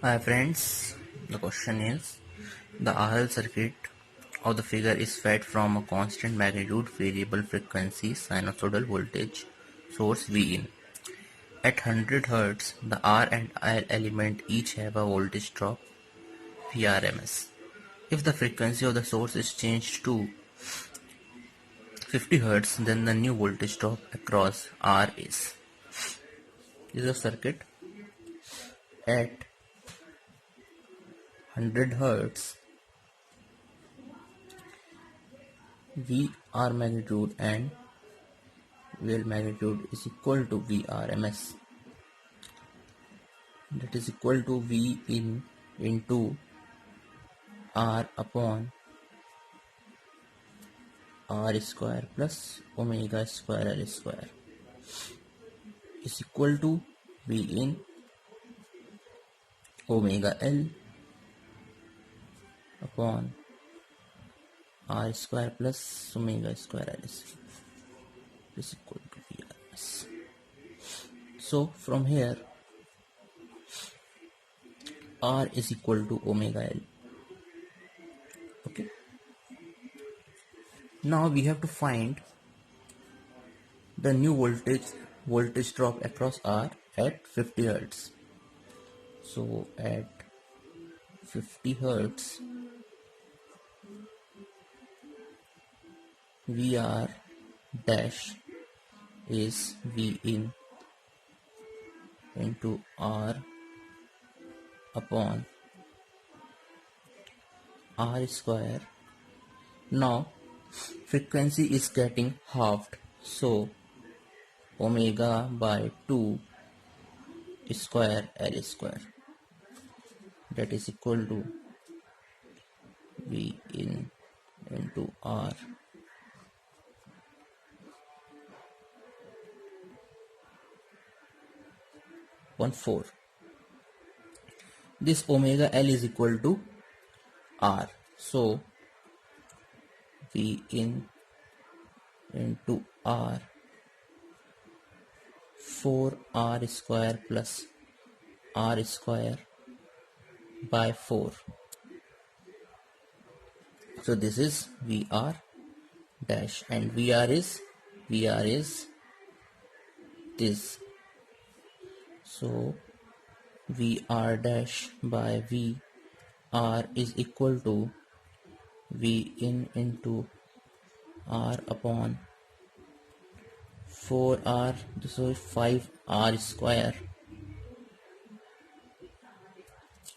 Hi friends, the question is the RL circuit of the figure is fed from a constant magnitude variable frequency sinusoidal voltage source Vin. At 100 Hz, the R and L element each have a voltage drop Vrms. If the frequency of the source is changed to 50 Hz, then the new voltage drop across R is. This is a circuit at 100 Hz. VR magnitude and VL magnitude is equal to Vrms, that is equal to V in into R upon R square plus omega square L square is equal to V in omega L upon R square plus omega square L square is equal to Vrms. So from here R is equal to omega L. Okay. Now we have to find the new voltage drop across R at 50 Hz. So at 50 Hz, VR dash is V in into R upon R square. Now frequency is getting halved, so omega by 2 square L square, that is equal to V in into R upon 4. This omega L is equal to R, so V in into R 4R square plus R square by 4. So this is VR dash, and VR is this. So VR dash by VR is equal to V in into R upon 4R, so 5R square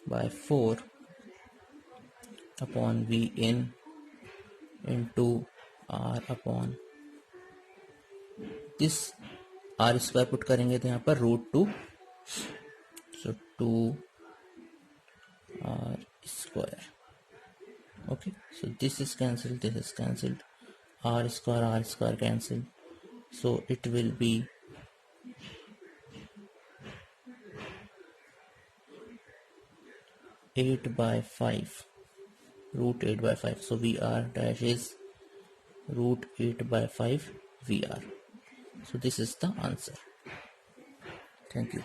by 4 upon V in into R upon this R square put करेंगे तो यहाँ पर √2, so 2R square. Okay, so this is cancelled, this is cancelled, R square cancelled, so it will be 8 by 5, √8 by 5. So VR dash is √8 by 5 VR. So this is the answer. Thank you.